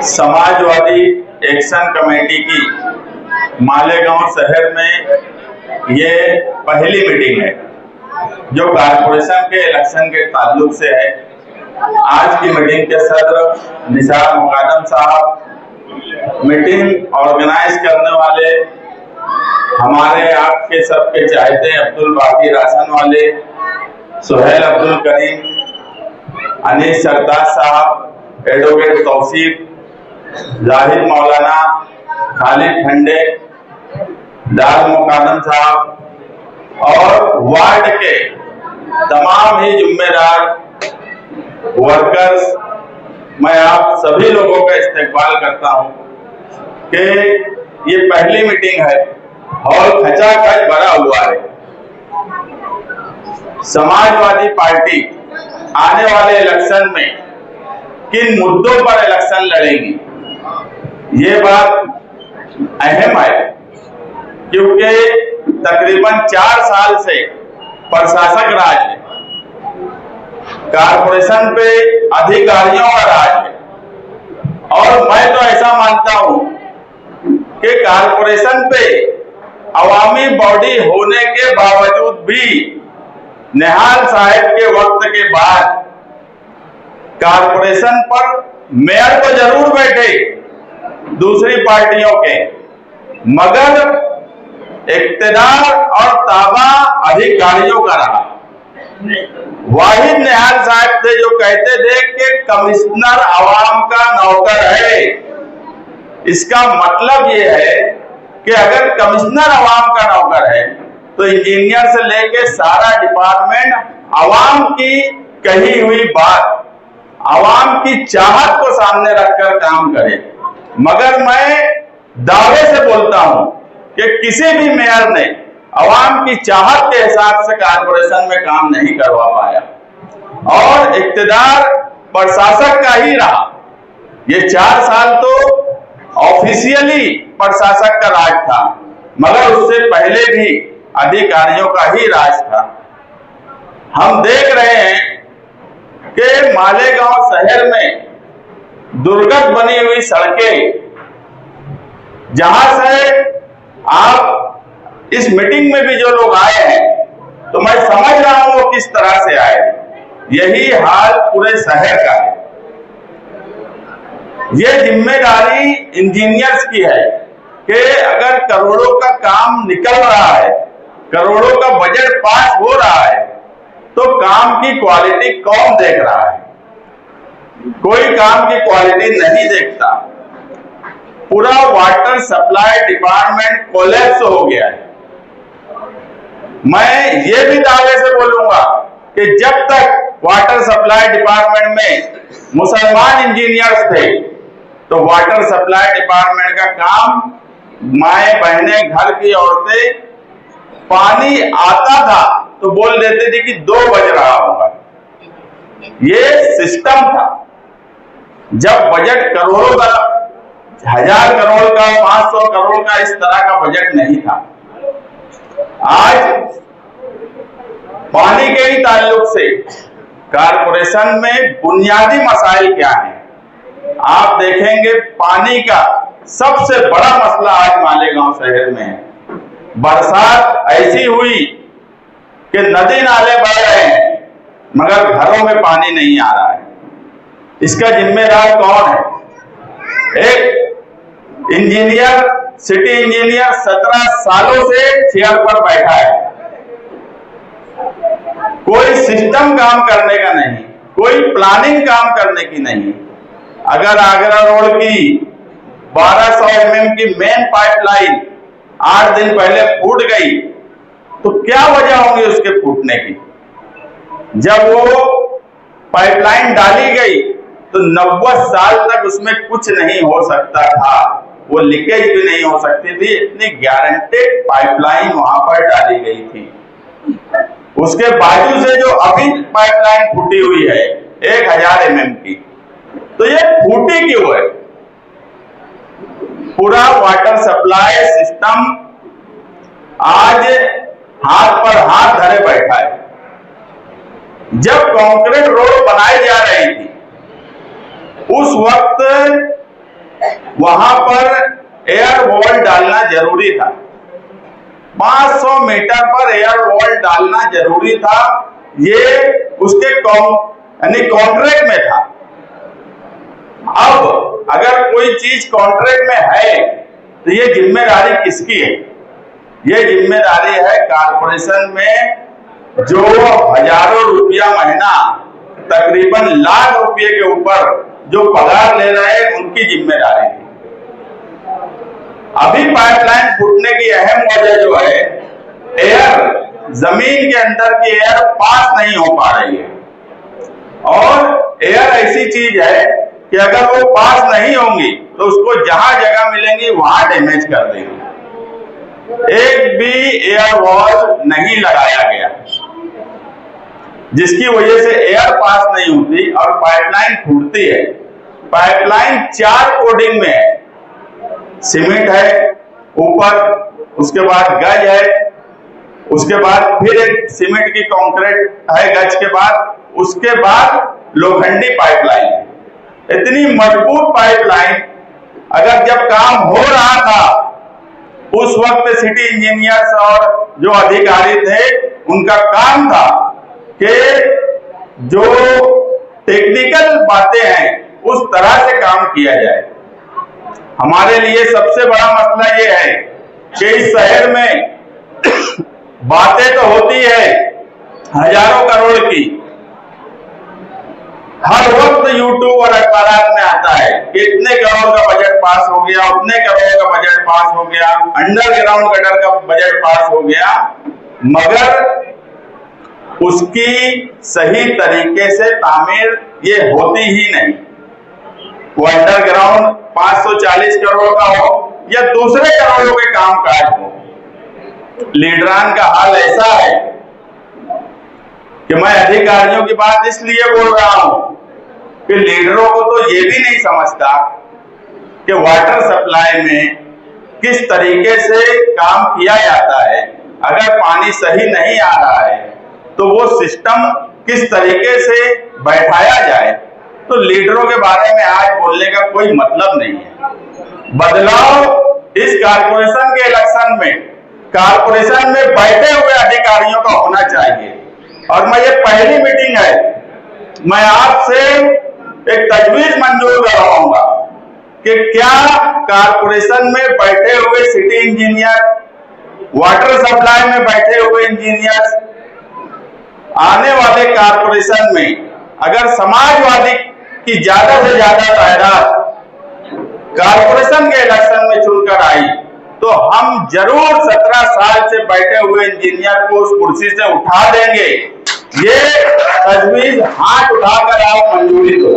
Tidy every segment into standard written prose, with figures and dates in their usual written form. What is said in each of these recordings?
Samajwadi action committee की मालेगांव शहर में ये पहली मीटिंग है जो कारपोरेशन के इलेक्शन के ताल्लुक से है। आज की मीटिंग के सदर निसार मुकादम साहब, मीटिंग ऑर्गेनाइज करने वाले हमारे आपके सबके चाहते अब्दुल बाकी राशन वाले, सुहेल अब्दुल करीम, अनीस सरदार साहब, एडवोकेट तौसीफ, जाहिद मौलाना, खालिद ठंडे, दाल मुकादम साहब और वार्ड के तमाम ही जिम्मेदार वर्कर्स, मैं आप सभी लोगों का इस्तेकबाल करता हूं कि ये पहली मीटिंग है और खचाखच भरा हुआ है। समाजवादी पार्टी आने वाले इलेक्शन में किन मुद्दों पर इलेक्शन लड़ेगी, ये बात अहम है, क्योंकि तकरीबन 4 साल से प्रशासक राज है, कारपोरेशन पे अधिकारियों का राज है। और मैं तो ऐसा मानता हूं कि कारपोरेशन पे अवामी बॉडी होने के बावजूद भी निहाल साहब के वक्त के बाद कारपोरेशन पर मेयर तो जरूर बैठे दूसरी पार्टियों के, मगर इक्तिदार और ताबा अधिकारियों का रहा। वाहिद निहाल साहब थे जो कहते थे कि कमिश्नर आवाम का नौकर है। इसका मतलब ये है कि अगर कमिश्नर आवाम का नौकर है तो इंजीनियर से लेके सारा डिपार्टमेंट आवाम की कही हुई बात, आवाम की चाहत को सामने रखकर काम करे। मगर मैं दावे से बोलता हूं कि किसी भी मेयर ने आवाम की चाहत के हिसाब से कारपोरेशन में काम नहीं करवा पाया और इक्तिदार प्रशासक का ही रहा। ये 4 साल तो ऑफिशियली प्रशासक का राज था, मगर उससे पहले भी अधिकारियों का ही राज था। हम देख रहे हैं कि मालेगांव शहर में दुर्गत बनी हुई सड़कें, जहां से आप इस मीटिंग में भी जो लोग आए हैं तो मैं समझ रहा हूं वो किस तरह से आए। यही हाल पूरे शहर का है। ये जिम्मेदारी इंजीनियर्स की है कि अगर करोड़ों का काम निकल रहा है, करोड़ों का बजट पास हो रहा है, तो काम की क्वालिटी कौन देख रहा है? कोई काम की क्वालिटी नहीं देखता। पूरा वाटर सप्लाई डिपार्टमेंट कोलैप्स हो गया है। मैं ये भी दावे से बोलूंगा कि जब तक वाटर सप्लाई डिपार्टमेंट में मुसलमान इंजीनियर्स थे तो वाटर सप्लाई डिपार्टमेंट का काम, माएं बहनें घर की औरतें, पानी आता था तो बोल देते थे कि 2 बज रहा होगा। ये सिस्टम था। जब बजट करोड़ों का, 1000 करोड़ का, 500 करोड़ का, इस तरह का बजट नहीं था। आज पानी के ही ताल्लुक से कारपोरेशन में बुनियादी मसाइल क्या है? आप देखेंगे पानी का सबसे बड़ा मसला आज मालेगांव शहर में है। बरसात ऐसी हुई कि नदी नाले बह रहे हैं मगर घरों में पानी नहीं आ रहा है। इसका जिम्मेदार कौन है? एक इंजीनियर, सिटी इंजीनियर 17 सालों से चेयर पर बैठा है। कोई सिस्टम काम करने का नहीं, कोई प्लानिंग काम करने की नहीं। अगर आगरा रोड की 1200 mm की मेन पाइपलाइन 8 दिन पहले फूट गई तो क्या वजह होगी उसके फूटने की? जब वो पाइपलाइन डाली गई तो 90 साल तक उसमें कुछ नहीं हो सकता था, वो लीकेज भी नहीं हो सकती थी। इतनी गारंटेड पाइपलाइन वहां पर डाली गई थी। उसके बाजू से जो अभी पाइपलाइन फूटी हुई है 1000 mm की, तो ये फूटी क्यों है? पूरा वाटर सप्लाई सिस्टम आज हाथ पर हाथ धरे बैठा है। जब कंक्रीट रोड बनाई जा रही थी उस वक्त वहां पर एयर वॉल डालना जरूरी था। 500 मीटर पर एयर वॉल डालना जरूरी था, ये उसके कॉन्ट्रैक्ट में था। अब अगर कोई चीज कॉन्ट्रैक्ट में है तो ये जिम्मेदारी किसकी है? ये जिम्मेदारी है कारपोरेशन में, जो हजारों रुपया महीना, तकरीबन लाख रुपये के ऊपर जो पगार ले रहे हैं, उनकी जिम्मेदारी थी। अभी पाइपलाइन फूटने की अहम वजह जो है, एयर, जमीन के अंदर की एयर पास नहीं हो पा रही है। और एयर ऐसी चीज है कि अगर वो पास नहीं होंगी तो उसको जहां जगह मिलेंगी वहां डैमेज कर देंगी। एक भी एयर वॉल नहीं लगाया गया, जिसकी वजह से एयर पास नहीं होती और पाइपलाइन फूटती है। पाइपलाइन 4 कोडिंग में है, सीमेंट है ऊपर, उसके बाद गज है, उसके बाद फिर एक सीमेंट की कंक्रीट है गज के बाद, उसके बाद लोखंडी पाइपलाइन है। इतनी मजबूत पाइपलाइन, अगर जब काम हो रहा था उस वक्त सिटी इंजीनियर्स और जो अधिकारी थे, उनका काम था कि जो टेक्निकल बातें हैं उस तरह से काम किया जाए। हमारे लिए सबसे बड़ा मसला ये है कि इस शहर में बातें तो होती है हजारों करोड़ की, हर वक्त यूट्यूब और अखबार में आता है कि इतने करोड़ का बजट पास हो गया, उतने करोड़ का बजट पास हो गया, अंडरग्राउंड गटर का बजट पास हो गया, मगर उसकी सही तरीके से तामीर ये होती ही नहीं। वो अंडरग्राउंड 540 करोड़ का हो या दूसरे करोड़ों के काम काज हो, लीडरान का हाल ऐसा है कि मैं अधिकारियों की बात इसलिए बोल रहा हूं कि लीडरों को तो ये भी नहीं समझता कि वाटर सप्लाई में किस तरीके से काम किया जाता है। अगर पानी सही नहीं आ रहा है तो वो सिस्टम किस तरीके से बैठाया जाए। तो लीडरों के बारे में आज बोलने का कोई मतलब नहीं है। बदलाव इस कारपोरेशन के इलेक्शन में, कारपोरेशन में बैठे हुए अधिकारियों का होना चाहिए। और मैं, ये पहली मीटिंग है, मैं आपसे एक तजवीज मंजूर करवाऊंगा कि क्या कारपोरेशन में बैठे हुए सिटी इंजीनियर, वाटर सप्लाई में बैठे हुए इंजीनियर्स, आने वाले कारपोरेशन में अगर समाजवादी की ज्यादा से ज्यादा तादाद कारपोरेशन के इलेक्शन में चुनकर आई तो हम जरूर 17 साल से बैठे हुए इंजीनियर को उस कुर्सी से उठा देंगे। ये तजवीज हाथ उठाकर आप मंजूरी दो।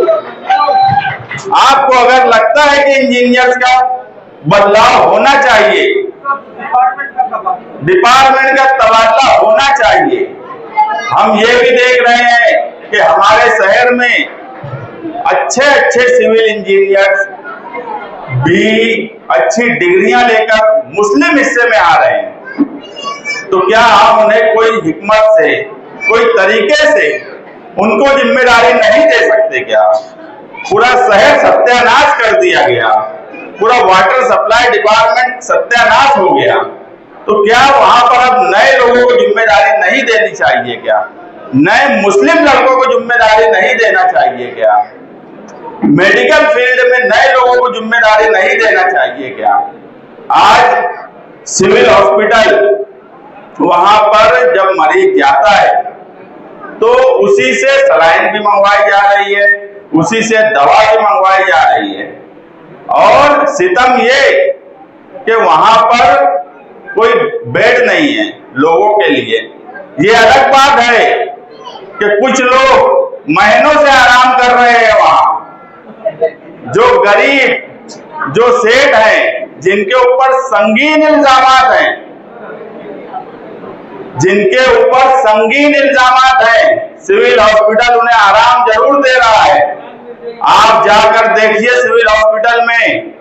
आपको अगर लगता है कि इंजीनियर्स का बदलाव होना चाहिए, डिपार्टमेंट का तबादला होना चाहिए। हम ये भी देख रहे हैं कि हमारे शहर में अच्छे अच्छे सिविल इंजीनियर्स भी अच्छी डिग्रियां लेकर मुस्लिम हिस्से में आ रहे हैं। तो क्या हम उन्हें कोई हिकमत से, कोई तरीके से उनको जिम्मेदारी नहीं दे सकते क्या? पूरा शहर सत्यानाश कर दिया गया, पूरा वाटर सप्लाई डिपार्टमेंट सत्यानाश हो गया, तो क्या वहां पर अब नए लोगों को जिम्मेदारी नहीं देनी चाहिए क्या? नए मुस्लिम लड़कों को जिम्मेदारी नहीं देना चाहिए क्या? मेडिकल फील्ड में नए लोगों को जिम्मेदारी नहीं देना चाहिए क्या? आज सिविल हॉस्पिटल, वहां पर जब मरीज जाता है तो उसी से सलाइन भी मंगवाई जा रही है, उसी से दवा भी मंगवाई जा रही है। और सितम ये कि वहां पर कोई बेड नहीं है लोगों के लिए। ये अलग बात है कि कुछ लोग महीनों से आराम कर रहे हैं वहां। जो गरीब, जो सेठ हैं, जिनके ऊपर संगीन इल्जामात हैं, जिनके ऊपर संगीन इल्जामात हैं, सिविल हॉस्पिटल उन्हें आराम जरूर दे रहा है। आप जाकर देखिए सिविल हॉस्पिटल में,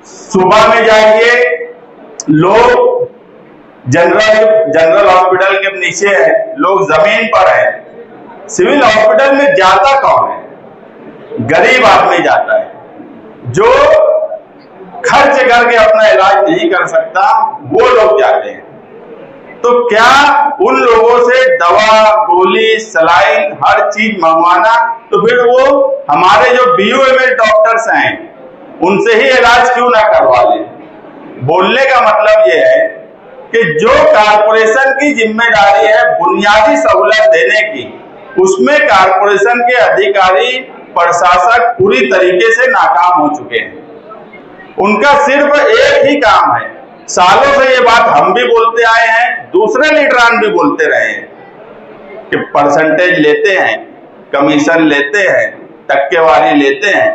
सुबह में जाइए, लोग जनरल हॉस्पिटल के नीचे है, लोग जमीन पर है। सिविल हॉस्पिटल में जाता कौन है? गरीब आदमी जाता है, जो खर्च करके अपना इलाज नहीं कर सकता, वो लोग जाते हैं। तो क्या उन लोगों से दवा, गोली, सलाइन, हर चीज मंगवाना, तो फिर वो हमारे जो BOMS डॉक्टर्स हैं उनसे ही इलाज क्यों ना करवा लें? बोलने का मतलब ये है कि जो कारपोरेशन की जिम्मेदारी है बुनियादी सहूलत देने की, उसमें कारपोरेशन के अधिकारी, प्रशासक पूरी तरीके से नाकाम हो चुके हैं। उनका सिर्फ एक ही काम है, सालों से ये बात हम भी बोलते आए हैं, दूसरे लीडरान भी बोलते रहे हैं कि परसेंटेज लेते हैं, कमीशन लेते हैं, टक्केवारी लेते हैं।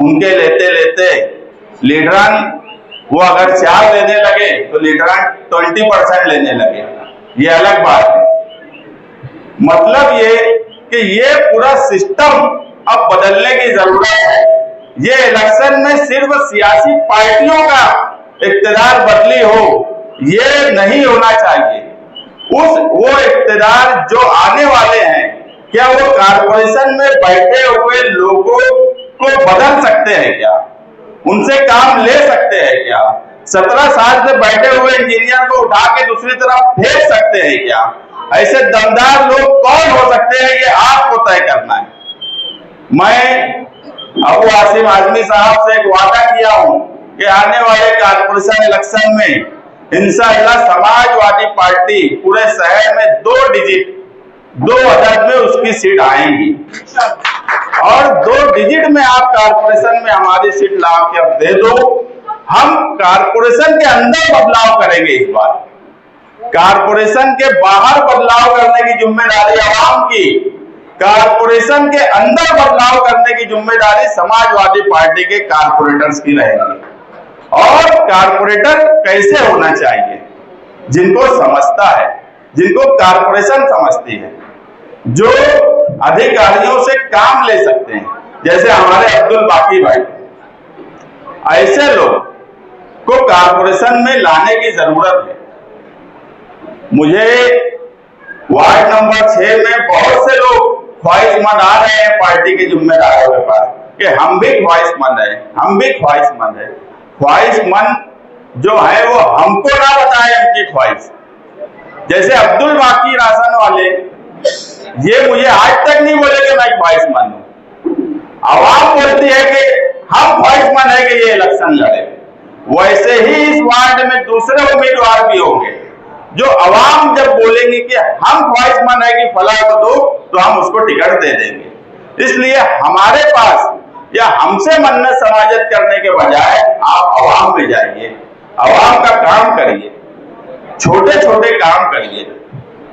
उनके लेते लेते लीडरान वो अगर 4 लेने लगे तो लीडरान 20% लेने लगे। ये अलग बात है। मतलब ये कि ये पूरा सिस्टम अब बदलने की जरूरत है। ये इलेक्शन में सिर्फ सियासी पार्टियों का इक्तिदार बदली हो, ये नहीं होना चाहिए। वो इक्तिदार जो आने वाले हैं, क्या वो कारपोरेशन में बैठे हुए लोगों को बदल सकते हैं क्या? उनसे काम ले सकते हैं क्या? 17 साल से बैठे हुए इंजीनियर को उठा के दूसरी तरफ फेंक सकते हैं क्या? ऐसे दमदार लोग कौन हो सकते हैं, ये आपको तय करना है। मैं अबू आसिम आजमी साहब से एक वादा किया हूं कि आने वाले कारपोरेशन इलेक्शन में इंशाअल्लाह समाजवादी पार्टी पूरे शहर में 2 डिजिट 2 अदद में उसकी सीट आएंगी, और 2 डिजिट में आप कारपोरेशन में हमारी सीट ला के अब दे दो। हम कारपोरेशन के अंदर बदलाव करेंगे इस बार। कारपोरेशन के बाहर बदलाव करने की जिम्मेदारी आवाम की, कारपोरेशन के अंदर बदलाव करने की जिम्मेदारी समाजवादी पार्टी के कारपोरेटर्स की रहेगी। और कारपोरेटर कैसे होना चाहिए? जिनको समझता है, जिनको कारपोरेशन समझती है, जो अधिकारियों से काम ले सकते हैं, जैसे हमारे अब्दुल बाकी भाई। ऐसे लोग को कारपोरेशन में लाने की जरूरत है। मुझे वार्ड नंबर 6 में बहुत से लोग ख्वाहिशमंद आ रहे हैं पार्टी के जिम्मेदारों के पास कि हम भी ख्वाहिशमंद हैं, हम भी ख्वाहिशमंद हैं। ख्वाहिशमंद जो है वो हमको ना बताए उनकी ख्वाहिश। जैसे अब्दुल बाकी राशन वाले, ये मुझे आज तक नहीं बोले कि मैं ख्वाहिशमंद हूं। आवाम बोलती है कि हम ख्वाहिशमंद है कि ये इलेक्शन लड़े। वैसे ही इस वार्ड में दूसरे उम्मीदवार भी होंगे जो अवाम जब बोलेंगे कि हम ख्वाहिशमंद है कि फला को दो, तो हम उसको टिकट दे देंगे। इसलिए हमारे पास या हमसे मन्नत समाजत करने के बजाय आप अवाम में जाइए, अवाम का काम करिए, छोटे छोटे काम करिए,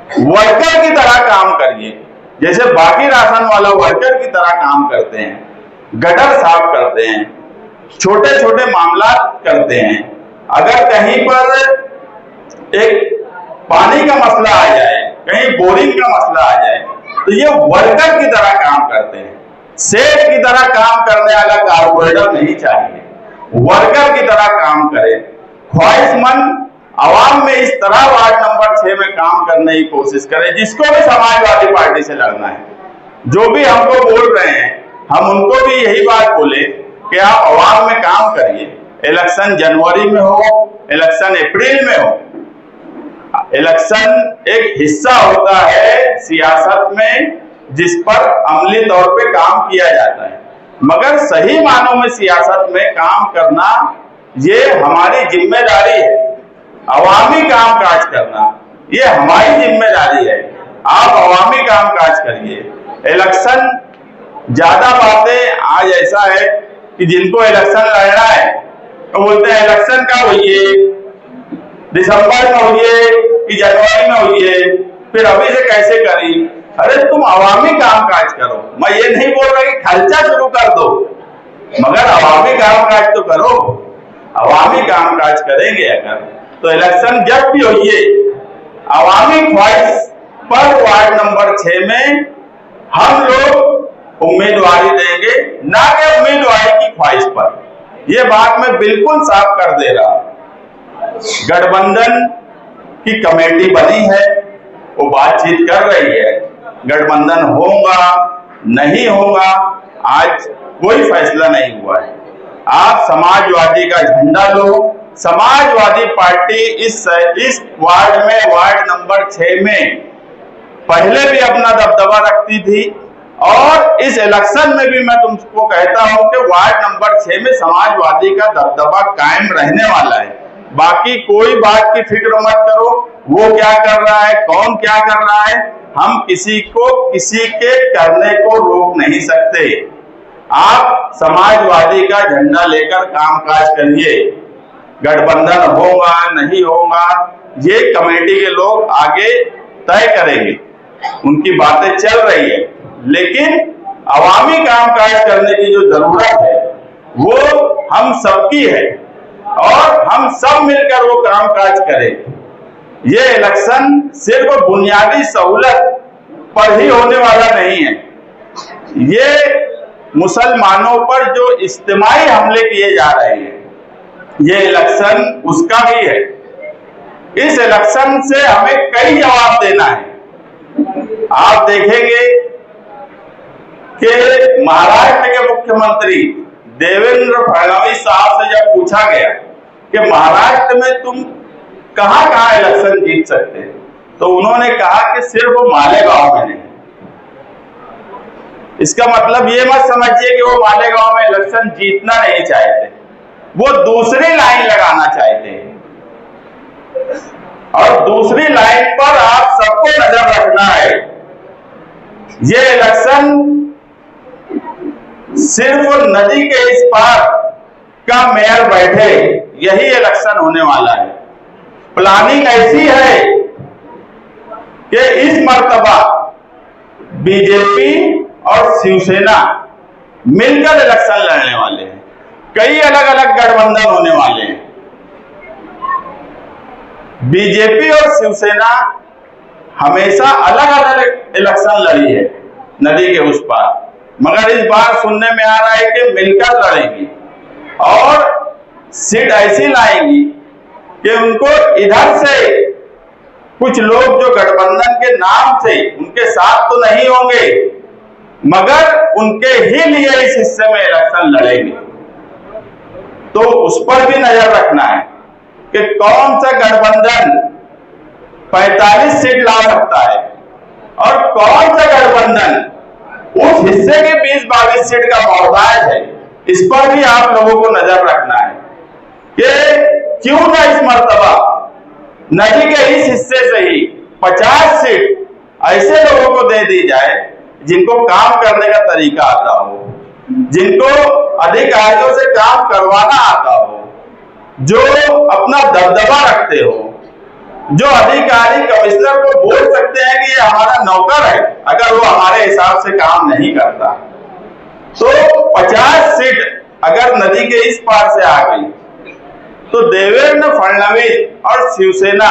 वर्कर की तरह काम करिए। जैसे बाकी राशन वाला वर्कर की तरह काम करते हैं, गटर साफ करते हैं, छोटे छोटे मामला करते हैं। अगर कहीं पर एक पानी का मसला आ जाए, कहीं बोरिंग का मसला आ जाए, तो ये वर्कर की तरह काम करते हैं। सेठ की तरह काम करने वाला कारपोरेटर नहीं चाहिए, वर्कर की तरह काम करे। ख्वाहिशमंद आवाम में इस तरह वार्ड नंबर 6 में काम करने की कोशिश करें। जिसको भी समाजवादी पार्टी से लड़ना है, जो भी हमको बोल रहे हैं, हम उनको भी यही बात बोले कि आप आवाम में काम करिए। इलेक्शन जनवरी में हो, इलेक्शन अप्रैल में हो, इलेक्शन एक हिस्सा होता है सियासत में जिस पर अमली तौर पे काम किया जाता है, मगर सही मानों में सियासत में काम करना ये हमारी जिम्मेदारी है। अवामी काम काज करना ये हमारी जिम्मेदारी है। आप अवामी काम काज करिए। इलेक्शन ज्यादा बातें आज ऐसा है कि जिनको इलेक्शन लड़ना है तो बोलते हैं इलेक्शन का होइए, दिसंबर में होइए कि जनवरी में होइए, फिर अभी से कैसे करी। अरे तुम अवामी काम काज करो। मैं ये नहीं बोल रहा कि खर्चा शुरू कर दो, मगर अवामी काम काज तो करो। अवामी काम काज करेंगे अगर तो इलेक्शन जब भी होइए अवामी ख्वाहिश पर वार्ड नंबर 6 में हम लोग उम्मीदवारी देंगे, ना कि उम्मीदवारी की ख्वाहिश पर। यह बात मैं बिल्कुल साफ कर दे रहा हूं। गठबंधन की कमेटी बनी है, वो बातचीत कर रही है। गठबंधन होगा नहीं होगा आज कोई फैसला नहीं हुआ है। आप समाजवादी का झंडा लो। समाजवादी पार्टी इस वार्ड में, वार्ड नंबर 6 में पहले भी अपना दबदबा रखती थी और इस इलेक्शन में भी मैं तुमको कहता हूं कि वार्ड नंबर 6 में समाजवादी का दबदबा कायम रहने वाला है। बाकी कोई बात की फिक्र मत करो, वो क्या कर रहा है, कौन क्या कर रहा है, हम किसी को किसी के करने को रोक नहीं सकते। आप समाजवादी का झंडा लेकर कामकाज करिए। गठबंधन होगा नहीं होगा ये कमेटी के लोग आगे तय करेंगे, उनकी बातें चल रही है, लेकिन अवामी कामकाज करने की जो जरूरत है वो हम सबकी है और हम सब मिलकर वो कामकाज करें। ये इलेक्शन सिर्फ बुनियादी सहूलत पर ही होने वाला नहीं है, ये मुसलमानों पर जो इज्तिमाई हमले किए जा रहे हैं, ये इलेक्शन उसका भी है। इस इलेक्शन से हमें कई जवाब देना है। आप देखेंगे कि महाराष्ट्र के मुख्यमंत्री देवेंद्र फडणवीस साहब से जब पूछा गया कि महाराष्ट्र में तुम कहां इलेक्शन जीत सकते हैं, तो उन्होंने कहा कि सिर्फ मालेगांव में नहीं। इसका मतलब ये मत समझिए कि वो मालेगांव में इलेक्शन जीतना नहीं चाहते, वो दूसरी लाइन लगाना चाहते हैं और दूसरी लाइन पर आप सबको नजर रखना है। ये इलेक्शन सिर्फ नदी के इस पार का मेयर बैठे यही इलेक्शन होने वाला है। प्लानिंग ऐसी है कि इस मर्तबा बीजेपी और शिवसेना मिलकर इलेक्शन लड़ने वाले हैं, कई अलग अलग गठबंधन होने वाले हैं। बीजेपी और शिवसेना हमेशा अलग अलग इलेक्शन लड़ी है नदी के उस पार, मगर इस बार सुनने में आ रहा है कि मिलकर लड़ेंगी और सीट ऐसी लाएंगी कि उनको इधर से कुछ लोग जो गठबंधन के नाम से उनके साथ तो नहीं होंगे, मगर उनके ही लिए इस हिस्से में इलेक्शन लड़ेंगे। तो उस पर भी नजर रखना है कि कौन सा गठबंधन 45 सीट ला सकता है और कौन सा गठबंधन उस हिस्से के 20-22 सीट का मोहताज है। इस पर भी आप लोगों को नजर रखना है कि क्यों ना इस मर्तबा नदी के इस हिस्से से ही 50 सीट ऐसे लोगों को दे दी जाए जिनको काम करने का तरीका आता हो, जिनको अधिकारियों से काम करवाना आता हो, जो अपना दबदबा रखते हो, जो अधिकारी कमिश्नर को बोल सकते हैं कि ये हमारा नौकर है अगर वो हमारे हिसाब से काम नहीं करता। तो 50 सीट अगर नदी के इस पार से आ गई तो देवेंद्र फडणवीस और शिवसेना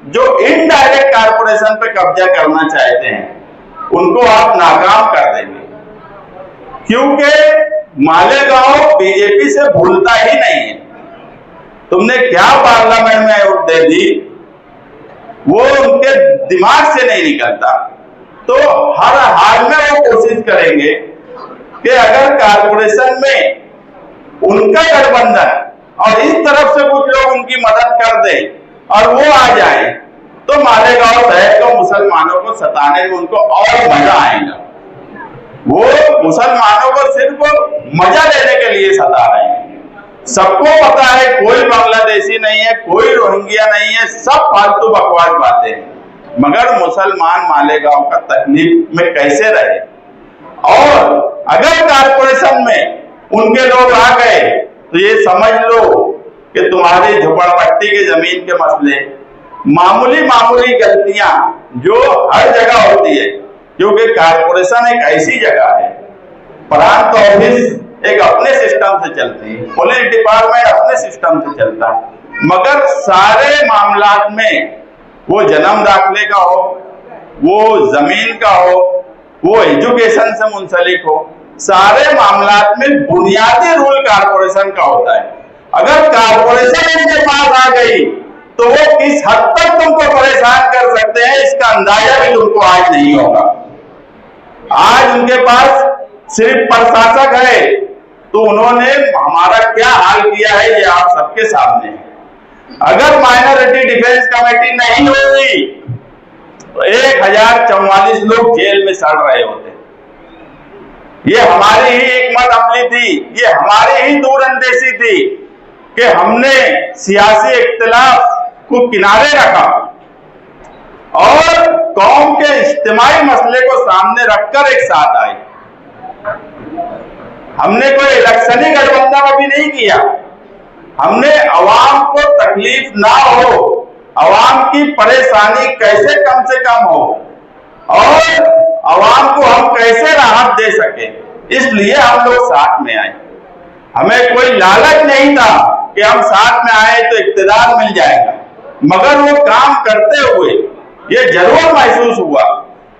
जो इनडायरेक्ट कारपोरेशन पे कब्जा करना चाहते हैं उनको आप नाकाम कर देंगे, क्योंकि मालेगांव बीजेपी से भूलता ही नहीं है। तुमने क्या पार्लियामेंट में वोट दे दी वो उनके दिमाग से नहीं निकलता। तो हर हाल में वो कोशिश करेंगे कि अगर कारपोरेशन में उनका गठबंधन और इस तरफ से कुछ लोग उनकी मदद कर दे और वो आ जाए तो मालेगांव शहर को मुसलमानों को सताने में उनको और मजा आएगा। वो मुसलमानों को सिर्फ मजा लेने के लिए सता रहे हैं। सबको पता है कोई बांग्लादेशी नहीं है, कोई रोहिंग्या नहीं है, सब फालतू बकवास बातें हैं, मगर मुसलमान मालेगांव का तकलीफ में कैसे रहे। और अगर कारपोरेशन में उनके लोग आ गए तो ये समझ लो कि तुम्हारी झोपड़पट्टी की जमीन के मसले, मामूली मामूली गलतियां जो हर जगह होती है, क्योंकि कारपोरेशन एक ऐसी जगह है, प्रांत ऑफिस एक अपने सिस्टम से चलती है, पुलिस डिपार्टमेंट अपने सिस्टम से चलता है, मगर सारे मामलात में वो जन्म दाखिले का हो, वो जमीन का हो, वो एजुकेशन से मुंसलिक हो, सारे मामलात में बुनियादी रूल कारपोरेशन का होता है। अगर कारपोरेशन इनके पास आ गई तो वो किस हद तक तुमको परेशान कर सकते हैं इसका अंदाजा भी तुमको आज नहीं होगा। आज उनके पास सिर्फ प्रशासक है, तो उन्होंने हमारा क्या हाल किया है ये आप सबके सामने है। अगर माइनॉरिटी डिफेंस कमेटी नहीं होती तो 1044 लोग जेल में सड़ रहे होते। ये हमारी ही हिकमत अमली थी, ये हमारी ही दूरअंदेशी थी कि हमने सियासी इख्तिलाफ को किनारे रखा और कौम के इज्तिमाई मसले को सामने रखकर एक साथ आए। हमने कोई इलेक्शनी गठबंधन अभी नहीं किया। हमने अवाम को तकलीफ ना हो, अवाम की परेशानी कैसे कम से कम हो और अवाम को हम कैसे राहत दे सके, इसलिए हम लोग साथ में आए। हमें कोई लालच नहीं था कि हम साथ में आए तो इख्तियार मिल जाएगा, मगर वो काम करते हुए ये जरूर महसूस हुआ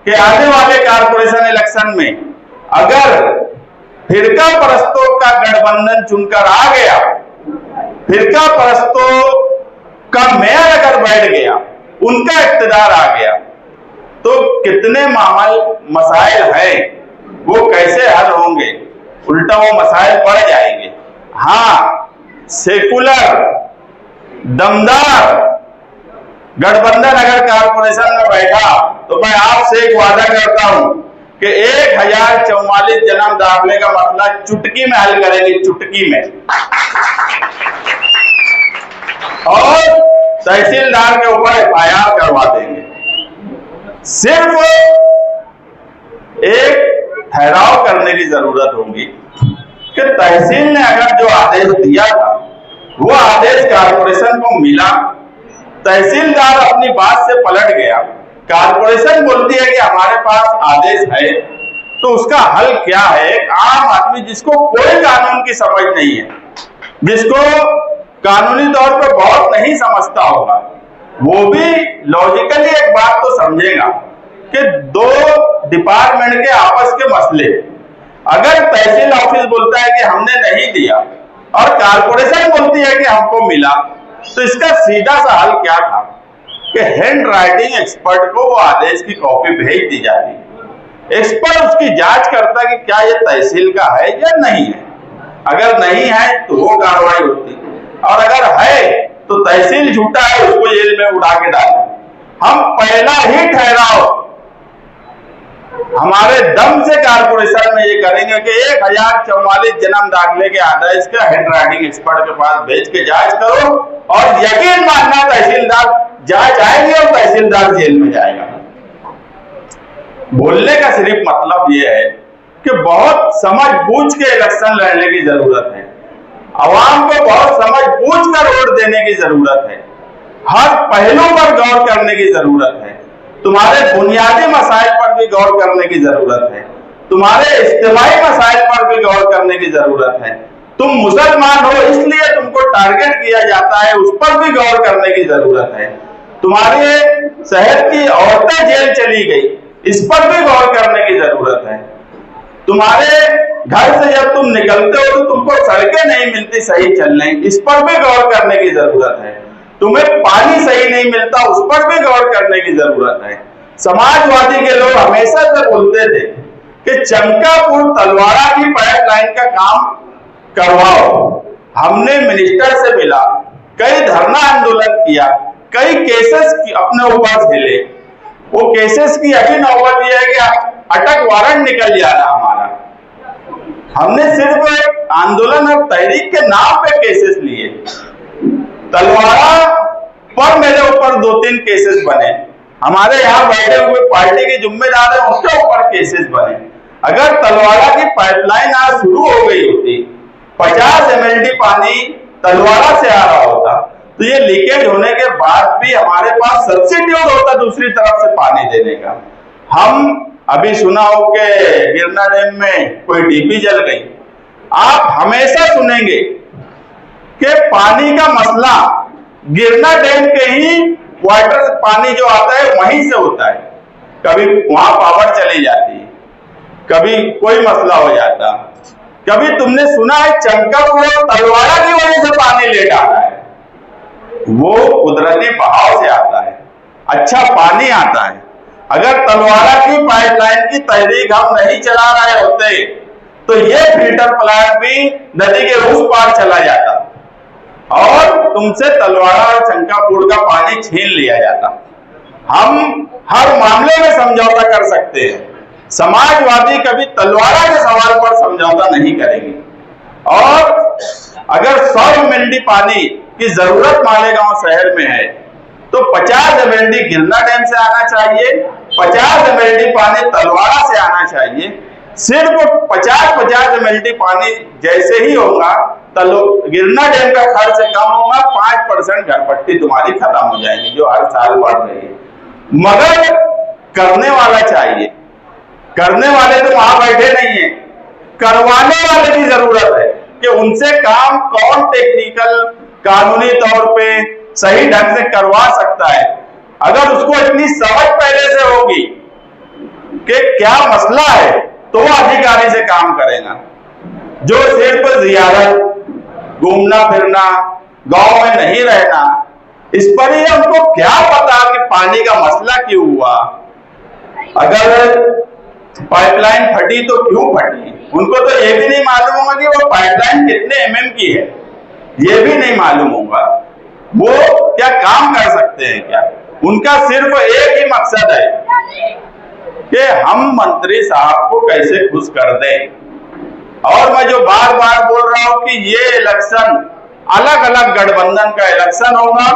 कि आने वाले कारपोरेशन इलेक्शन में अगर फिरका परस्तों का गठबंधन चुनकर आ गया, फिरका परस्तों का मेयर अगर बैठ गया, उनका इख्तियार आ गया, तो कितने मसाइल हैं वो कैसे हल होंगे, उल्टा वो मसाइल बढ़ जाएंगे। हाँ, सेकुलर दमदार गठबंधन अगर कारपोरेशन में बैठा तो मैं आपसे एक वादा करता हूं कि 1044 जन्म दाखिले का मसला चुटकी में हल करेंगे, चुटकी में। और तहसीलदार के ऊपर एफआईआर करवा देंगे। सिर्फ एक ठहराव करने की जरूरत होगी कि तहसील ने अगर जो आदेश दिया था वो आदेश कारपोरेशन को मिला, तहसीलदार अपनी बात से पलट गया, कारपोरेशन बोलती है कि हमारे पास आदेश है, तो उसका हल क्या है? एक आम आदमी जिसको कोई कानून की समझ नहीं है, जिसको कानूनी तौर पर बहुत नहीं समझता होगा, वो भी लॉजिकली एक बात तो समझेगा कि दो डिपार्टमेंट के आपस के मसले, अगर तहसील ऑफिस बोलता है कि हमने नहीं दिया और कारपोरेशन बोलती है कि हमको मिला, तो इसका सीधा सा हल क्या था कि हैंड राइटिंग एक्सपर्ट को वो आदेश की कॉपी भेज दी जाती। एक्सपर्ट उसकी जांच करता कि क्या ये तहसील का है या नहीं है। अगर नहीं है तो वो कार्रवाई होती, और अगर है तो तहसील झूठा है, उसको जेल में उड़ा के डाले। हम पहला ही ठहराव हमारे दम से कारपोरेशन में ये करेंगे कि 1044 जन्म दाखिले के आदेश का हैंड राइटिंग एक्सपर्ट के पास भेज के जांच करो, और यकीन मानना तहसीलदार जांच आएगी और तहसीलदार जेल में जाएगा। बोलने का सिर्फ मतलब ये है कि बहुत समझ बूझ के इलेक्शन लड़ने की जरूरत है, अवाम को बहुत समझ बूझ कर वोट देने की जरूरत है, हर पहलू पर गौर करने की जरूरत है, तुम्हारे बुनियादी मसाइल पर भी गौर करने की जरूरत है, तुम्हारे इज्तिमाई मसाइल पर भी गौर करने की जरूरत है। तुम मुसलमान हो इसलिए तुमको टारगेट किया जाता है, उस पर भी गौर करने की जरूरत है। तुम्हारे शहर की औरतें जेल चली गई, इस पर भी गौर करने की जरूरत है। तुम्हारे घर से जब तुम निकलते हो तो तुमको सड़कें नहीं मिलती सही चलने, इस पर भी गौर करने की जरूरत है। तुम्हें पानी सही नहीं मिलता, उस पर भी गौर करने की जरूरत है। समाजवादी के लोग हमेशा से बोलते थे कि चंकापुर तलवाड़ा की पाइपलाइन का काम करवाओ। हमने मिनिस्टर से मिला, कई धरना आंदोलन किया, कई केसेस अपने ऊपर झेले। वो केसेस की अभी नौबत यह है कि अटक वारंट निकल जा रहा हमारा। हमने सिर्फ आंदोलन और तहरीक के नाम पे केसेस लिए। तलवाड़ा पर मेरे ऊपर 2-3 केसेस बने, हमारे यहाँ बैठे हुए पार्टी के जिम्मेदार हैं उनके ऊपर केसेस बने। अगर तलवाड़ा की पाइपलाइन आज शुरू हो गई होती, 50 MLD पानी तलवाड़ा से आ रहा होता, तो ये लीकेज होने के बाद भी हमारे पास सब्सिट्यूट होता दूसरी तरफ से पानी देने का। हम अभी सुना हो कि गिरना डैम में कोई डीपी जल गई। आप हमेशा सुनेंगे कि पानी का मसला गिरना डैम के ही वाटर पानी जो आता है वहीं से होता है। कभी वहां पावर चली जाती है, कभी कोई मसला हो जाता, कभी तुमने सुना है चंकापुर और तलवाड़ा की वजह से पानी लेट आ रहा है। वो कुदरती बहाव से आता है, अच्छा पानी आता है। अगर तलवाड़ा की पाइपलाइन की तहरीक हम नहीं चला रहे होते तो ये फिल्टर प्लांट भी नदी के उस पार चला जाता और तुमसे तलवाड़ा और चंकापुर का पानी छीन लिया जाता। हम हर मामले में समझौता कर सकते हैं, समाजवादी कभी तलवाड़ा के सवाल पर समझौता नहीं करेंगे। और अगर 100 MMD पानी की जरूरत मालेगांव शहर में है तो 50 MMD गिरना डैम से आना चाहिए, 50 MMD पानी तलवाड़ा से आना चाहिए। सिर्फ 50 MMD पानी जैसे ही होगा गिरना डैम का खर्च कम होगा, 5% घरपट्टी तुम्हारी खत्म हो जाएगी जो हर साल बढ़ रही है। मगर करने वाला चाहिए, करने वाले तो वहां बैठे नहीं है, करवाने वाले की जरूरत है कि उनसे काम कौन टेक्निकल कानूनी तौर पे सही ढंग से करवा सकता है। अगर उसको इतनी समझ पहले से होगी कि क्या मसला है तो वो अधिकारी से काम करेगा। जो सिर्फ जियारत, घूमना फिरना, गांव में नहीं रहना, इस पर ही हमको क्या पता कि पानी का मसला क्यों हुआ। अगर पाइपलाइन फटी तो क्यों फटी, उनको तो ये भी नहीं मालूम होगा कि वो पाइपलाइन कितने MM की है, ये भी नहीं मालूम होगा। वो क्या काम कर सकते हैं क्या? उनका सिर्फ एक ही मकसद है कि हम मंत्री साहब को कैसे खुश कर दें। और मैं जो बार बार बोल रहा हूं कि ये इलेक्शन अलग अलग गठबंधन का इलेक्शन होगा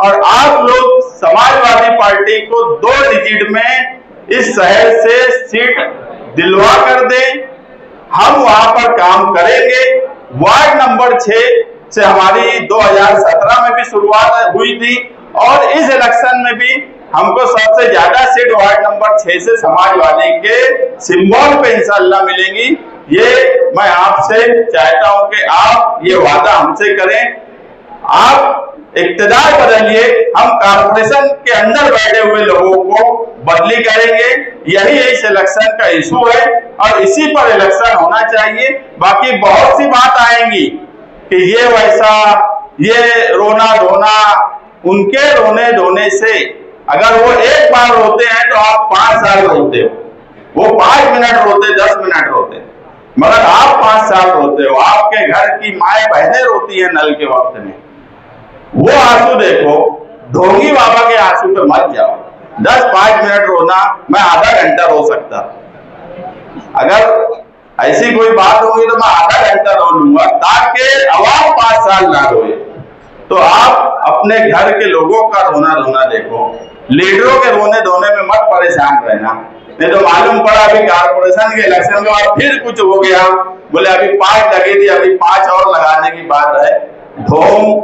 और आप लोग समाजवादी पार्टी को 2 डिजिट में इस शहर से सीट दिलवा कर दें। हम वहां पर काम करेंगे। वार्ड नंबर 6 से हमारी 2017 में भी शुरुआत हुई थी और इस इलेक्शन में भी हमको सबसे ज्यादा सीट वार्ड नंबर 6 से समाजवादी के सिंबल पे इंशाअल्लाह मिलेंगी। ये मैं आपसे चाहता हूं कि आप ये वादा हमसे करें। आप इक्तदार बदलिए, हम कारपोरेशन के अंदर बैठे हुए लोगों को बदली करेंगे। यही इस इलेक्शन का इशू है और इसी पर इलेक्शन होना चाहिए। बाकी बहुत सी बात आएंगी कि ये वैसा, ये रोना धोना, उनके रोने धोने से अगर वो एक बार रोते हैं तो आप 5 साल रोते हो, वो 5 मिनट रोते, 10 मिनट रोते, मगर आप 5 साल रोते हो। आपके घर की माए बहनें रोती है नल के वक्त में, वो आंसू देखो। ढोंगी बाबा के आंसू पे मत जाओ। 10-5 मिनट रोना, मैं आधा घंटा रो सकता। अगर ऐसी कोई बात होगी तो मैं आधा घंटा रो लूंगा ताकि अवाम 5 साल ना रोए। तो आप अपने घर के लोगों का रोना धोना देखो, लीडरों के रोने धोने में मत परेशान रहना। नहीं तो मालूम पड़ा अभी कारपोरेशन के इलेक्शन के बाद फिर कुछ हो गया, बोले अभी 5 लगी थी, अभी 5 और लगाने की बात है। ढोंग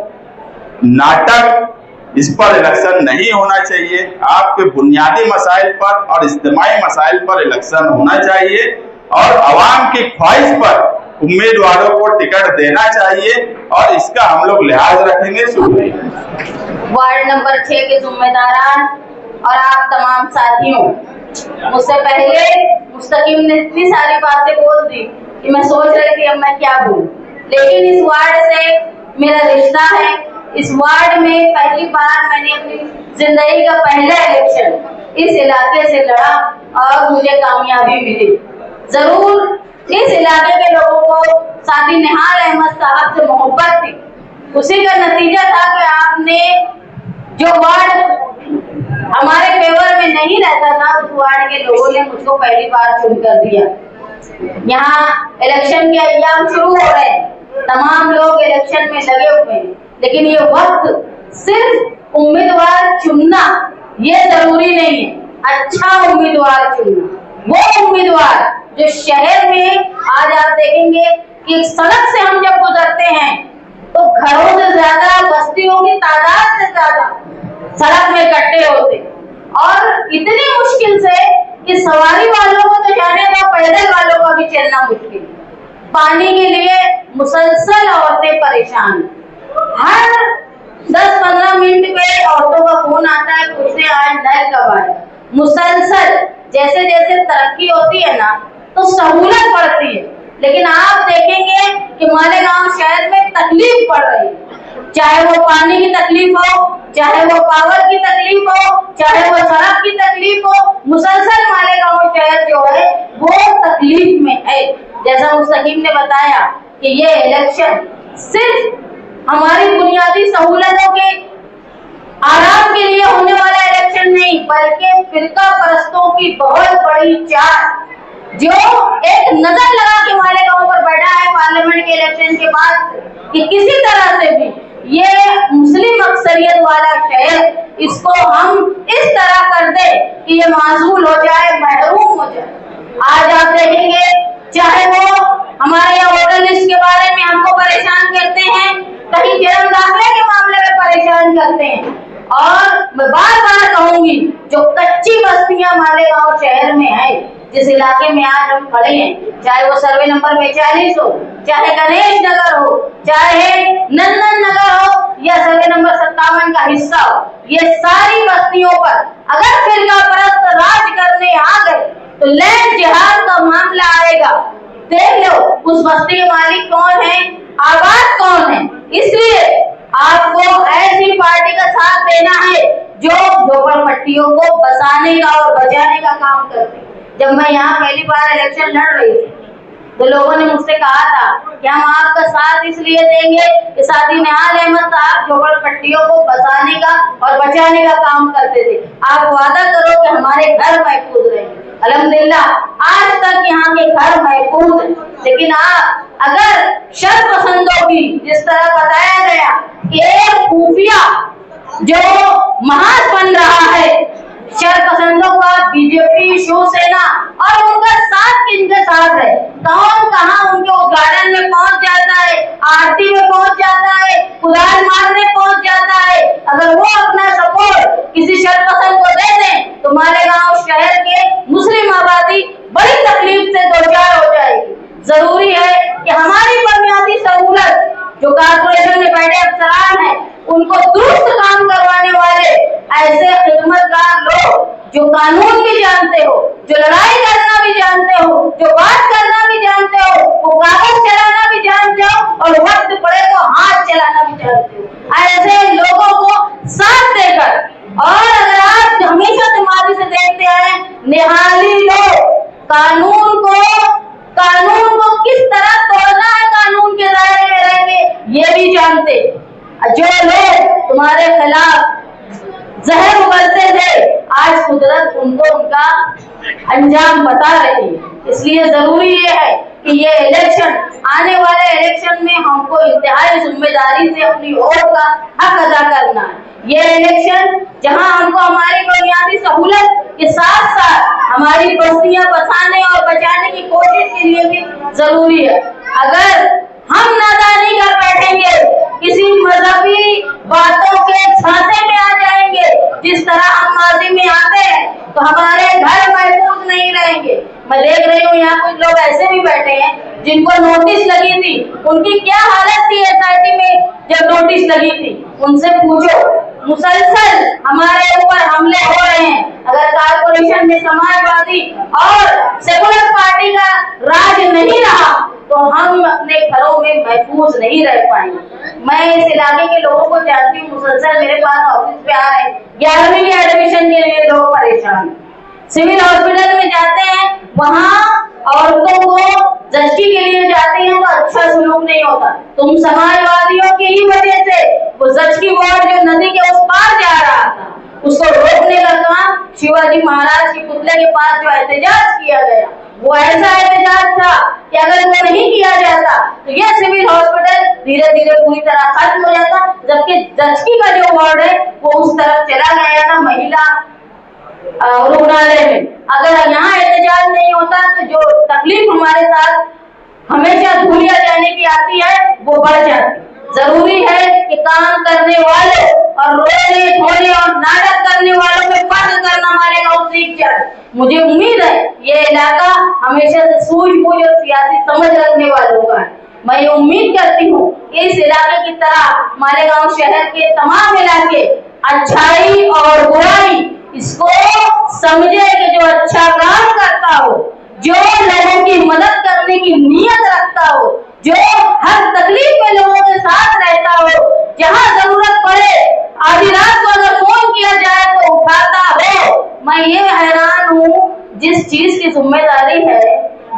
नाटक, इस पर इलेक्शन नहीं होना चाहिए। आपके बुनियादी मसाइल पर और इज्तिमाई मसाइल पर इलेक्शन होना चाहिए और अवाम की ख्वाहिश पर उम्मीदवारों को टिकट देना चाहिए और इसका हम लोग लिहाज रखेंगे। शुक्रिया। वार्ड नंबर 6 के जिम्मेदारान और आप तमाम साथियों, मुझसे पहले मुस्तकीम ने इतनी सारी बातें बोल दी कि मैं सोच रही थी अब मैं क्या बोलूं, लेकिन इस वार्ड से मेरा रिश्ता है। इस वार्ड में पहली बार मैंने अपनी जिंदगी का पहला इलेक्शन इस इलाके से लड़ा और मुझे कामयाबी मिली। जरूर इस इलाके के लोगों को साथी निहाल अहमद साहब से मोहब्बत थी, उसी का नतीजा था कि आपने जो वार्ड हमारे फेवर में नहीं रहता था, उस वार्ड के लोगों ने मुझको पहली बार चुन कर दिया। यहाँ इलेक्शन के अय्याम शुरू हो रहे हैं, तमाम लोग इलेक्शन में लगे हुए हैं, लेकिन ये वक्त सिर्फ उम्मीदवार चुनना ये जरूरी नहीं है। अच्छा उम्मीदवार चुनना, वो उम्मीदवार जो शहर में आज आप देखेंगे कि एक सड़क से हम जब गुजरते हैं तो घरों से ज्यादा, बस्तियों की तादाद से ज्यादा सड़क में इकट्ठे होते और इतनी मुश्किल से कि सवारी वालों को तो जाने दो, पैदल वालों का भी चलना मुश्किल। पानी के लिए मुसलसल औरतें परेशान, हर 10-15 मिनट पे औरतों का फोन आता है, पूछते आज नल कब आए। मुसलसल जैसे जैसे तरक्की होती है ना तो सहूलत बढ़ती है, लेकिन आप देखेंगे कि मालेगांव शहर में तकलीफ पड़ रही है, चाहे वो पानी की तकलीफ हो, चाहे वो पावर की तकलीफ हो, चाहे वो सड़क की तकलीफ हो, मुसलसल मालेगांव शहर जो है वो तकलीफ में है। जैसा मुस्तकीम ने बताया कि ये इलेक्शन सिर्फ हमारी बुनियादी सहूलतों के आराम के लिए होने वाला इलेक्शन नहीं, बल्कि फिरका परस्तों की बहुत बड़ी चाल जो एक नजर लगा के मालेगांव पर बैठा है पार्लियामेंट के इलेक्शन के बाद कि किसी तरह से भी ये मुस्लिम अक्सरियत वाला शहर, इसको हम इस तरह कर दे कि ये माजूल हो जाए, महरूम हो जाए। आज आप देखेंगे, चाहे वो हमारे यहाँ वोटर लिस्ट के बारे में हमको परेशान करते हैं, कहीं जन्म दाखिले के मामले में परेशान करते हैं, और मैं बार बार कहूंगी जो कच्ची बस्तियां मालेगांव शहर में है, जिस इलाके में आज हम खड़े हैं, चाहे वो सर्वे नंबर 42 हो, चाहे गणेश नगर हो, चाहे नंदन नगर हो, या सर्वे नंबर 57 का हिस्सा हो, ये सारी बस्तियों पर अगर फिरका परस्त राज करने आ गए तो लैंड जिहाद का मामला आएगा। देख लो उस बस्ती के मालिक कौन है, आबाद कौन है। इसलिए आपको ऐसी पार्टी का साथ देना है जो झोपड़पट्टियों को बसाने का और बचाने का काम करती है। जब मैं यहाँ पहली बार इलेक्शन लड़ रही थी तो लोगों ने मुझसे कहा था कि हम आपका साथ इसलिए देंगे कि साथी निहाल अहमद साहब झोपड़पट्टियों को बसाने का और बचाने का काम करते थे। आप वादा करो कि हमारे घर महफूज रहेंगे। अल्हम्दुलिल्लाह आज तक यहाँ के घर महफूज हैं। लेकिन आप अगर शर पसंदों की, जिस तरह बताया गया कि एक खुफिया जो महाज बन रहा है शर पसंदों का, बीजेपी, शिवसेना, और उनका साथ किनके साथ है, कौन कहां उनके उद्घाटन में पहुंच जाता है, आरती में पहुंच जाता है, कुदाल मारने पहुंच जाता है। अगर वो अपना सपोर्ट किसी शर पसंद को दे दें तो मालेगांव शहर के मुस्लिम आबादी बड़ी तकलीफ से दो चार हो जाएगी। जरूरी है कि हमारी बुनियादी सहूलत जो कारपोरेशन में बैठे अफसरान हैं, उनको दुरुस्त काम करवाने वाले ऐसे खिदमतगार लोग जो कानून भी जानते हो, जो लड़ाई करना भी जानते हो, जो बात करना भी जानते हो, वो कागज चलाना भी जानते हो, और वक्त पड़े तो हाथ चलाना भी जानते हो, ऐसे लोगों को साथ देकर, और अगर आप हमेशा दिमागी से देखते आए, निहाली लोग कानून को किस तरह तोड़ना है, कानून के दायरे में रह के ये भी जानते। जो लोग तुम्हारे खिलाफ जहर उगलते थे, आज कुदरत उनको उनका अंजाम बता रही है। इसलिए जरूरी ये है कि ये इलेक्शन, आने वाले इलेक्शन में हमको इंतहाई जिम्मेदारी से अपनी वोट का हक अदा करना है। ये इलेक्शन जहां हमको हमारी बुनियादी सहूलत के साथ साथ हमारी बस्तियां बसाने और बचाने की कोशिश के लिए भी जरूरी है। अगर हम नादानी कर बैठेंगे, किसी मजहबी बातों के झांसे में आ जाएंगे, जिस तरह हम माजी में आते हैं, तो हमारे घर महफूज नहीं रहेंगे। मैं देख रही हूँ यहाँ कुछ लोग ऐसे भी बैठे हैं जिनको नोटिस लगी थी, उनकी क्या हालत थी एसआईटी में जब नोटिस लगी थी, उनसे पूछो। मुसलसल हमारे ऊपर हमले हो रहे हैं। अगर कारपोरेशन में समाजवादी और सेकुलर पार्टी का राज नहीं रहा तो हम अपने घरों में महफूज नहीं रह पाएंगे। मैं इस इलाके के लोगों को जानती हूँ, मुसलसल मेरे पास ऑफिस पे आ रहे हैं, 11वीं के एडमिशन के लिए लोग परेशान। सिविल हॉस्पिटल में जाते हैं, वहाँ औरतों को जस्टी के लिए जाते हैं तो अच्छा सलूक नहीं होता। तुम समाजवादियों की ही वजह से वो जस्टी वार्ड जो नदी के उस पार जा रहा था, उसको रोकने का काम शिवाजी महाराज के पुतले के पास जो एहतजाज किया गया, वो ऐसा एहतजाज था कि अगर वो नहीं किया जाता तो यह सिविल हॉस्पिटल धीरे धीरे पूरी तरह खत्म हो जाता। जबकि जस्टी का जो वार्ड है वो उस तरफ चला गया था महिला रुग्णालय में। अगर यहाँ एहतजाज नहीं होता तो जो तकलीफ हमारे साथ हमेशा धूलिया जाने की आती है वो बढ़ जाती। जरूरी है कि काम करने वाले और रोने धोने और नाटक करने वालों में फर्क करना हमारे गाँव सीख जाए। मुझे उम्मीद है ये इलाका हमेशा से सूझबूझ और सियासी समझ रखने वालों का है। मैं उम्मीद करती हूँ कि इस इलाके की तरह मालेगांव शहर के तमाम इलाके अच्छाई और बुराई इसको समझे कि जो अच्छा काम करता हो, जो लोगों की मदद करने की नीयत रखता हो, जो हर तकलीफ में लोगों के साथ रहता हो, जहाँ जरूरत पड़े आधी रात को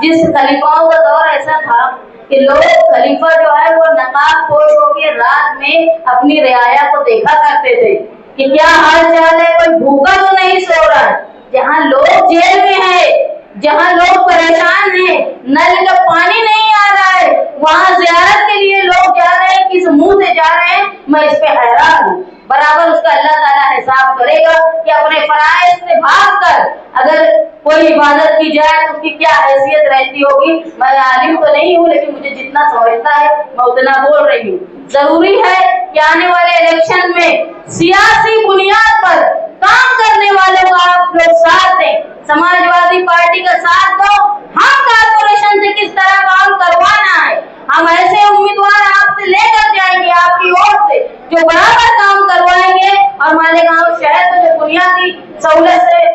जिस खलीफाओं का दौर ऐसा था कि लोग खलीफा जो है वो नकाब पोश होकर रात में अपनी रियाया को देखा करते थे कि क्या हाल चाल है, कोई भूखा तो नहीं सो रहा है। जहाँ लोग जेल में है, जहाँ लोग परेशान हैं, नल का पानी नहीं आ रहा है, वहाँ ज़ियारत के लिए लोग जा रहे हैं, किस मुंह से जा रहे हैं, मैं इस पे हैरान हूँ। बराबर उसका अल्लाह ताला हिसाब करेगा कि अपने फराइज से भागकर अगर कोई इबादत की जाए तो उसकी क्या हैसियत रहती होगी। मैं आलिम तो नहीं हूँ, लेकिन मुझे जितना समझता है मैं उतना बोल रही हूँ। जरूरी है कि आने वाले इलेक्शन में सियासी बुनियाद पर काम करने वालों का आप लोग साथ दें, समाजवादी पार्टी का साथ दो। हम कारपोरेशन से किस तरह काम करवाना है, हम ऐसे उम्मीदवार आपसे लेकर जाएंगे, आपकी ओर से जो बराबर काम करवाएंगे और मालेगांव शहर को जो बुनियादी सहूलत से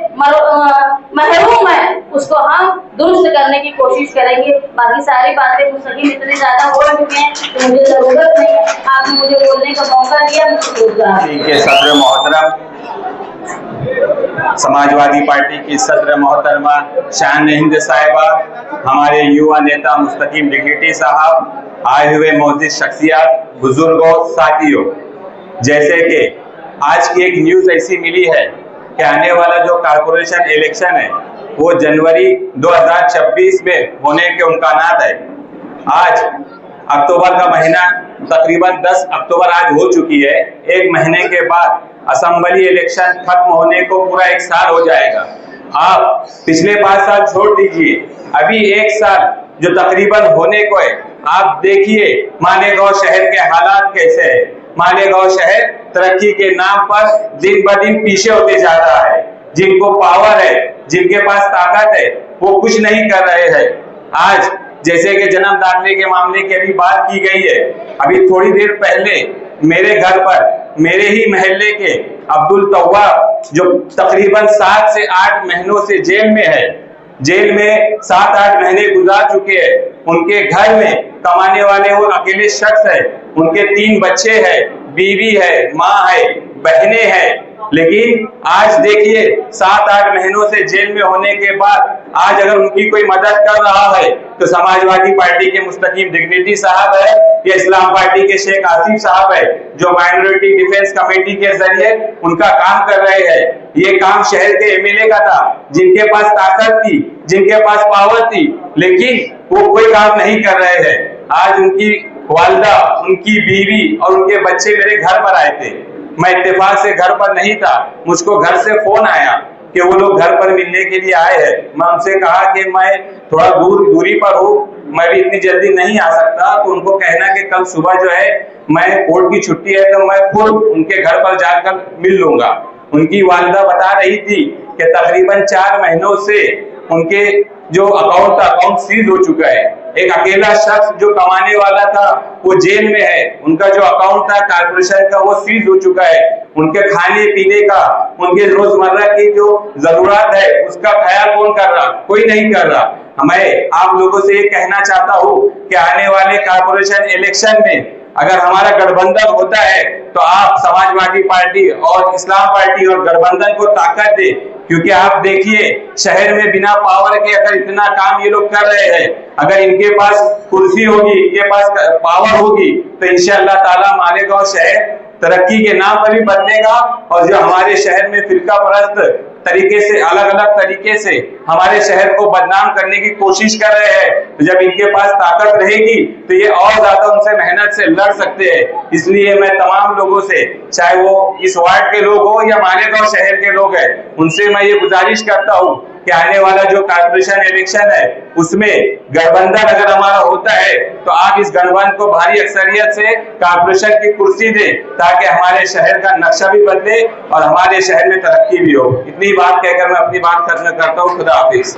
महरूम है उसको हम दुरुस्त करने की कोशिश करेंगे। बाकी सारी बातें मुस्तकीम इतनी ज्यादा हो चुके हैं तो मुझे जरूरत नहीं है, आपने मुझे बोलने का मौका दिया, मुझे सदर मोहतरम समाजवादी पार्टी की सदर मोहतरमा शान हिंद साहिबा, हमारे युवा नेता मुस्तकीम डिग्निटी साहब, आए हुए मौजूद शख्सियात, बुजुर्गों, साथियों, जैसे कि आज की एक न्यूज़ ऐसी मिली है कि आने वाला जो कारपोरेशन इलेक्शन है वो जनवरी 2026 में होने के इम्कानात है। आज अक्टूबर का महीना तकरीबन 10 अक्टूबर आज हो चुकी है। एक महीने के बाद असेंबली इलेक्शन खत्म होने को पूरा 1 साल हो जाएगा। आप पिछले 5 साल छोड़ दीजिए, अभी 1 साल जो तकरीबन होने को है, आप देखिए मालेगांव शहर के हालात कैसे है। मालेगांव शहर तरक्की के नाम पर दिन ब दिन पीछे होते जा रहा है। जिनको पावर है, जिनके पास ताकत है, वो कुछ नहीं कर रहे हैं। आज जैसे कि जन्म दाखिले के मामले की अभी बात की गई है, अभी थोड़ी देर पहले मेरे घर पर मेरे ही महल्ले के अब्दुल तव्वाब जो तकरीबन 7 से 8 महीनों से जेल में है, जेल में 7-8 महीने गुजार चुके हैं। उनके घर में कमाने वाले वो अकेले शख्स है, उनके 3 बच्चे हैं, बीवी है, माँ है, बहनें हैं। लेकिन आज देखिए 7-8 महीनों से जेल में होने के बाद आज अगर उनकी कोई मदद कर रहा है तो समाजवादी पार्टी के मुस्तकीम डिग्निटी साहब है या इस्लाम पार्टी के शेख आसिफ साहब है, जो माइनॉरिटी डिफेंस कमेटी के जरिए उनका काम कर रहे हैं। ये काम शहर के एमएलए का था, जिनके पास ताकत थी, जिनके पास पावर थी, लेकिन वो कोई काम नहीं कर रहे हैं। आज उनकी वालिदा, उनकी बीवी और उनके बच्चे मेरे घर पर आए थे। मैं इत्तेफाक से घर पर नहीं था, मुझको घर से फोन आया कि वो लोग घर पर मिलने के लिए आए हैं। मैं उनसे कहा कि मैं थोड़ा दूरी पर हूँ, मैं भी इतनी जल्दी नहीं आ सकता। तो उनको कहना कि कल सुबह जो है मैं कोर्ट की छुट्टी है तो मैं खुद उनके घर पर जाकर मिल लूंगा। उनकी वालिदा बता रही थी कि तकरीबन 4 महीनों से उनके जो अकाउंट था, अकाउंट सीज हो चुका है। एक अकेला शख्स जो कमाने वाला था वो जेल में है, उनका जो अकाउंट था कारपोरेशन का वो सीज हो चुका है। उनके खाने पीने का, उनके रोजमर्रा की जो जरूरत है उसका ख्याल कौन कर रहा? कोई नहीं कर रहा। मैं आप लोगों से ये कहना चाहता हूँ कि आने वाले कारपोरेशन इलेक्शन में अगर हमारा गठबंधन होता है तो आप समाजवादी पार्टी और इस्लाम पार्टी और गठबंधन को ताकत दे, क्योंकि आप देखिए शहर में बिना पावर के अगर इतना काम ये लोग कर रहे हैं, अगर इनके पास कुर्सी होगी, इनके पास पावर होगी तो इंशाअल्लाह ताला मालेगांव शहर तरक्की के नाम पर भी बदलेगा। और जो हमारे शहर में फिरका परस्त तरीके से, अलग अलग तरीके से हमारे शहर को बदनाम करने की कोशिश कर रहे हैं, तो जब इनके पास ताकत रहेगी तो ये और ज्यादा उनसे मेहनत से लड़ सकते हैं। इसलिए मैं तमाम लोगों से, चाहे वो इस वार्ड के लोग हो या मालेगांव शहर के लोग हैं, उनसे मैं ये गुजारिश करता हूँ कि आने वाला जो कारपोरेशन इलेक्शन है उसमें गठबंधन अगर हमारा होता है तो आप इस गठबंधन को भारी अक्सरियत से कारपोरेशन की कुर्सी दें, ताकि हमारे शहर का नक्शा भी बदले और हमारे शहर में तरक्की भी हो। इतनी बात कहकर मैं अपनी बात खत्म करता हूँ। खुदा हाफिज।